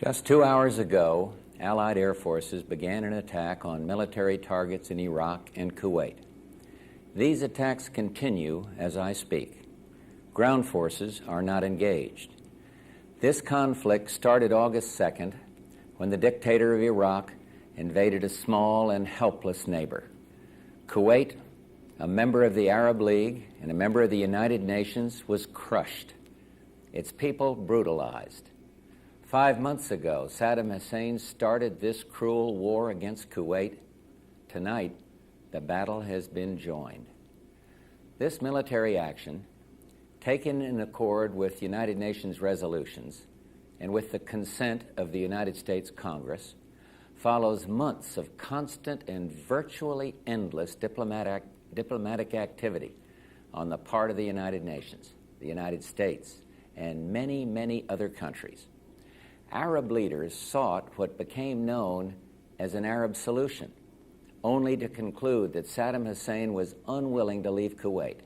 Just 2 hours ago, Allied air forces began an attack on military targets in Iraq and Kuwait. These attacks continue as I speak. Ground forces are not engaged. This conflict started August 2nd when the dictator of Iraq invaded a small and helpless neighbor. Kuwait, a member of the Arab League and a member of the United Nations, was crushed, its people brutalized. 5 months ago, Saddam Hussein started this cruel war against Kuwait. Tonight, the battle has been joined. This military action, taken in accord with United Nations resolutions and with the consent of the United States Congress, follows months of constant and virtually endless diplomatic activity on the part of the United Nations, the United States, and many, many other countries. Arab leaders sought what became known as an Arab solution, only to conclude that Saddam Hussein was unwilling to leave Kuwait.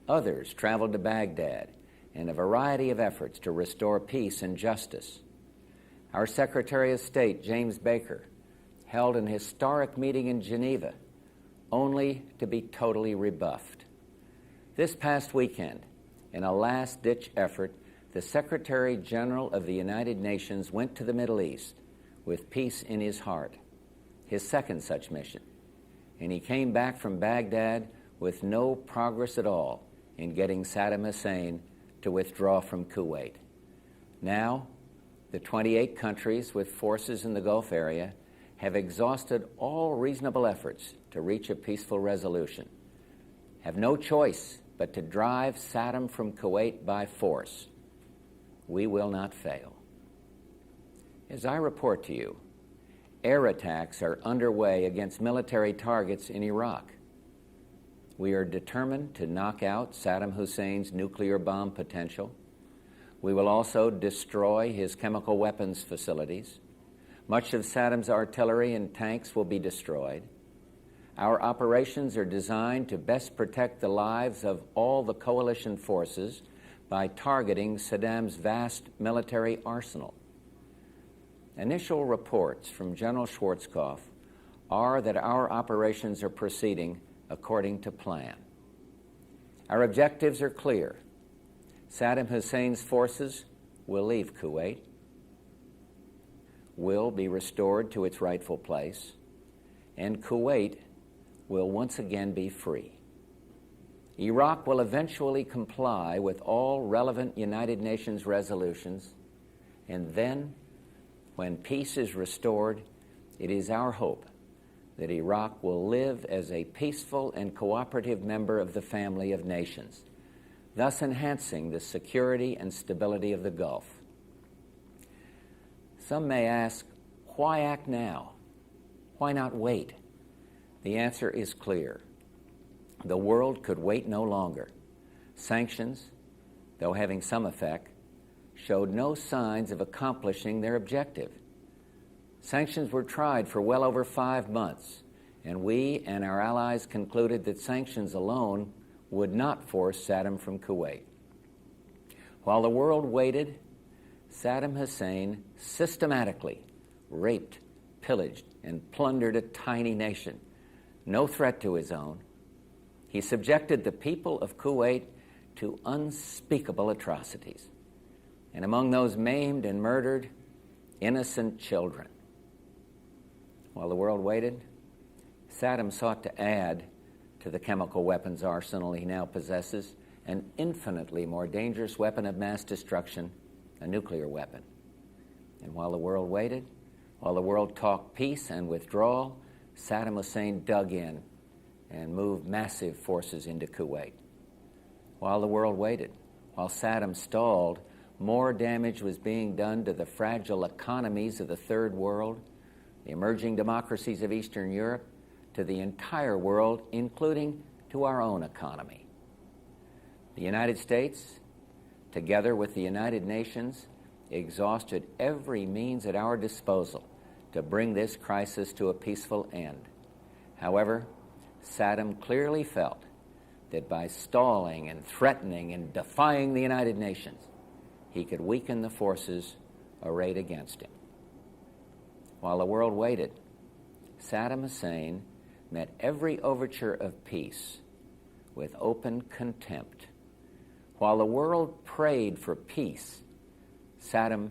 Others traveled to Baghdad in a variety of efforts to restore peace and justice. Our Secretary of State, James Baker, held an historic meeting in Geneva, only to be totally rebuffed. This past weekend, in a last-ditch effort, the Secretary General of the United Nations went to the Middle East with peace in his heart, his second such mission, and he came back from Baghdad with no progress at all in getting Saddam Hussein to withdraw from Kuwait. Now, the 28 countries with forces in the Gulf area have exhausted all reasonable efforts to reach a peaceful resolution, have no choice but to drive Saddam from Kuwait by force. We will not fail. As I report to you, air attacks are underway against military targets in Iraq. We are determined to knock out Saddam Hussein's nuclear bomb potential. We will also destroy his chemical weapons facilities. Much of Saddam's artillery and tanks will be destroyed. Our operations are designed to best protect the lives of all the coalition forces by targeting Saddam's vast military arsenal. Initial reports from General Schwarzkopf are that our operations are proceeding according to plan. Our objectives are clear. Saddam Hussein's forces will leave Kuwait, will be restored to its rightful place, and Kuwait will once again be free. Iraq will eventually comply with all relevant United Nations resolutions, and then, when peace is restored, it is our hope that Iraq will live as a peaceful and cooperative member of the family of nations, thus enhancing the security and stability of the Gulf. Some may ask, why act now? Why not wait? The answer is clear. The world could wait no longer. Sanctions, though having some effect, showed no signs of accomplishing their objective. Sanctions were tried for well over 5 months, and we and our allies concluded that sanctions alone would not force Saddam from Kuwait. While the world waited, Saddam Hussein systematically raped, pillaged, and plundered a tiny nation, no threat to his own. He subjected the people of Kuwait to unspeakable atrocities, and among those maimed and murdered, innocent children. While the world waited, Saddam sought to add to the chemical weapons arsenal he now possesses an infinitely more dangerous weapon of mass destruction, a nuclear weapon. And while the world waited, while the world talked peace and withdrawal, Saddam Hussein dug in and moved massive forces into Kuwait. While the world waited, while Saddam stalled, more damage was being done to the fragile economies of the Third World, the emerging democracies of Eastern Europe, to the entire world, including to our own economy. The United States, together with the United Nations, exhausted every means at our disposal to bring this crisis to a peaceful end. However, Saddam clearly felt that by stalling and threatening and defying the United Nations, he could weaken the forces arrayed against him. While the world waited, Saddam Hussein met every overture of peace with open contempt. While the world prayed for peace, Saddam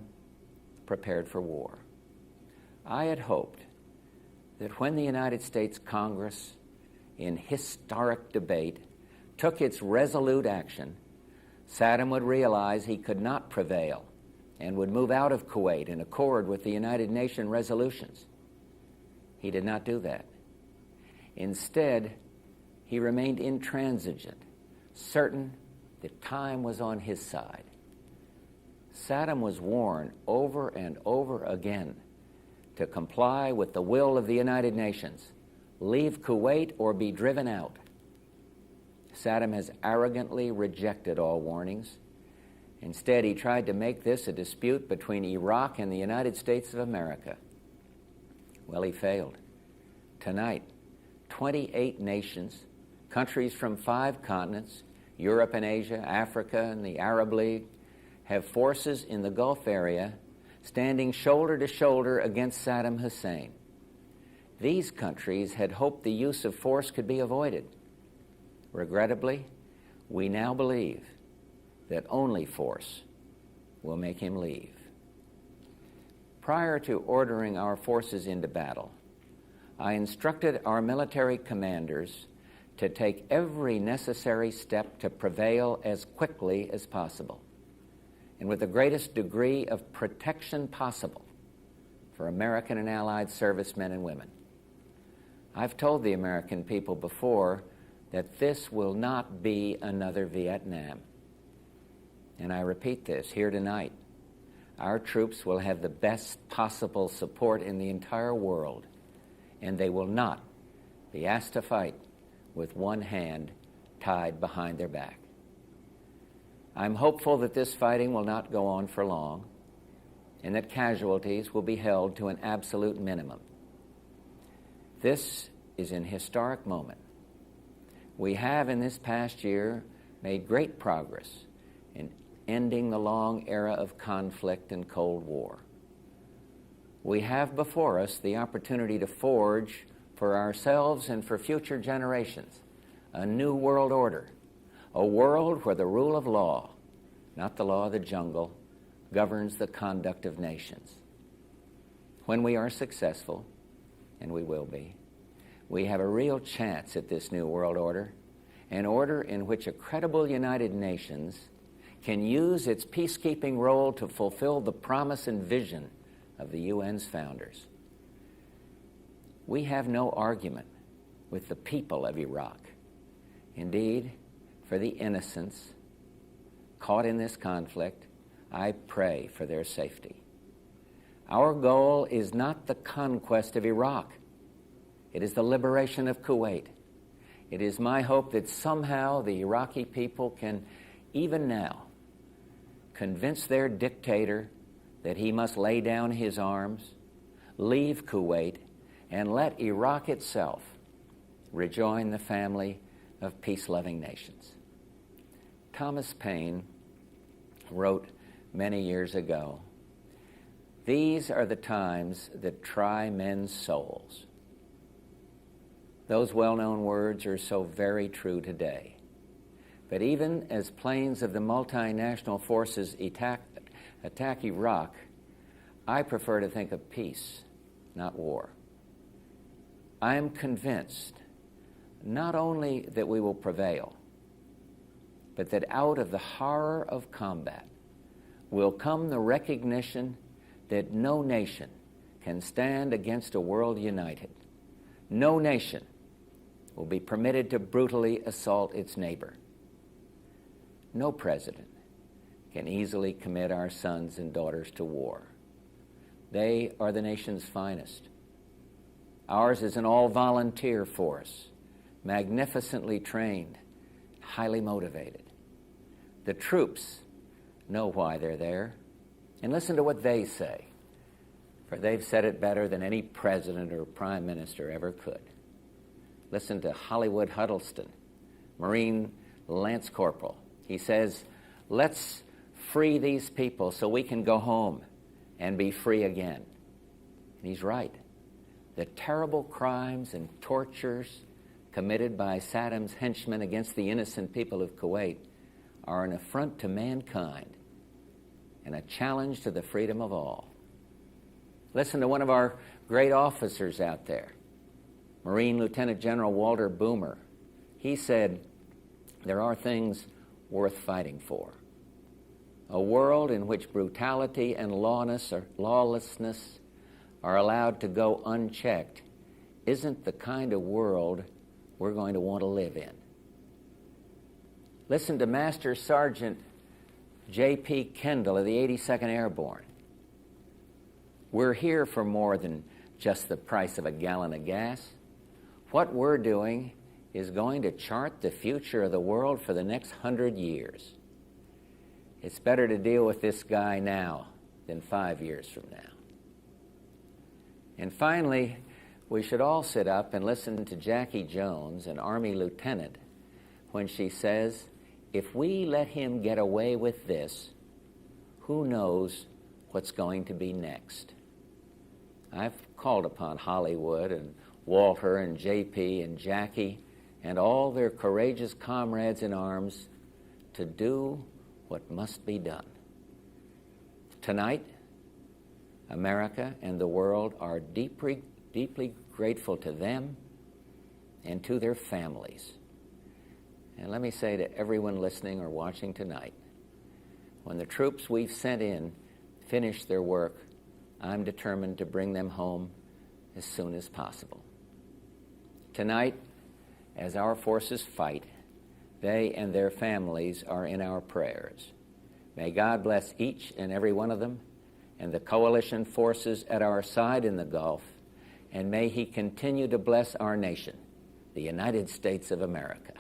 prepared for war. I had hoped that when the United States Congress, in historic debate, took its resolute action, Saddam would realize he could not prevail and would move out of Kuwait in accord with the United Nations resolutions. He did not do that. Instead, he remained intransigent, certain that time was on his side. Saddam was warned over and over again to comply with the will of the United Nations, leave Kuwait or be driven out. Saddam has arrogantly rejected all warnings. Instead, he tried to make this a dispute between Iraq and the United States of America. Well, he failed. Tonight, 28 nations, countries from 5 continents, Europe and Asia, Africa, and the Arab League, have forces in the Gulf area standing shoulder to shoulder against Saddam Hussein. These countries had hoped the use of force could be avoided. Regrettably, we now believe that only force will make him leave. Prior to ordering our forces into battle, I instructed our military commanders to take every necessary step to prevail as quickly as possible and with the greatest degree of protection possible for American and Allied servicemen and women. I've told the American people before that this will not be another Vietnam. And I repeat this here tonight. Our troops will have the best possible support in the entire world, and they will not be asked to fight with one hand tied behind their back. I'm hopeful that this fighting will not go on for long, and that casualties will be held to an absolute minimum. This is an historic moment. We have in this past year made great progress in ending the long era of conflict and Cold War. We have before us the opportunity to forge for ourselves and for future generations a new world order, a world where the rule of law, not the law of the jungle, governs the conduct of nations. When we are successful, and we will be, we have a real chance at this new world order, an order in which a credible United Nations can use its peacekeeping role to fulfill the promise and vision of the UN's founders. We have no argument with the people of Iraq. Indeed, for the innocents caught in this conflict, I pray for their safety. Our goal is not the conquest of Iraq. It is the liberation of Kuwait. It is my hope that somehow the Iraqi people can, even now, convince their dictator that he must lay down his arms, leave Kuwait, and let Iraq itself rejoin the family of peace-loving nations. Thomas Paine wrote many years ago, "These are the times that try men's souls." Those well-known words are so very true today. But even as planes of the multinational forces attack Iraq, I prefer to think of peace, not war. I am convinced not only that we will prevail, but that out of the horror of combat will come the recognition that no nation can stand against a world united. No nation will be permitted to brutally assault its neighbor. No president can easily commit our sons and daughters to war. They are the nation's finest. Ours is an all-volunteer force, magnificently trained, highly motivated. The troops know why they're there, and listen to what they say, for they've said it better than any president or prime minister ever could. Listen to Hollywood Huddleston, Marine Lance Corporal. He says, "Let's free these people so we can go home and be free again. And he's right. The terrible crimes and tortures committed by Saddam's henchmen against the innocent people of Kuwait are an affront to mankind and a challenge to the freedom of all. Listen to one of our great officers out there, Marine Lieutenant General Walter Boomer. He said, "There are things worth fighting for. A world in which brutality and lawlessness are allowed to go unchecked isn't the kind of world we're going to want to live in." Listen to Master Sergeant J.P. Kendall of the 82nd Airborne. "We're here for more than just the price of a gallon of gas. What we're doing is going to chart the future of the world for the next 100 years. It's better to deal with this guy now than 5 years from now." And finally, we should all sit up and listen to Jackie Jones, an Army lieutenant, when she says, "If we let him get away with this, who knows what's going to be next?" I've called upon Hollywood and Walter and J.P. and Jackie and all their courageous comrades in arms to do what must be done. Tonight, America and the world are deeply grateful to them and to their families. And let me say to everyone listening or watching tonight, when the troops we've sent in finish their work, I'm determined to bring them home as soon as possible. Tonight, as our forces fight, they and their families are in our prayers. May God bless each and every one of them and the coalition forces at our side in the Gulf, and may He continue to bless our nation, the United States of America.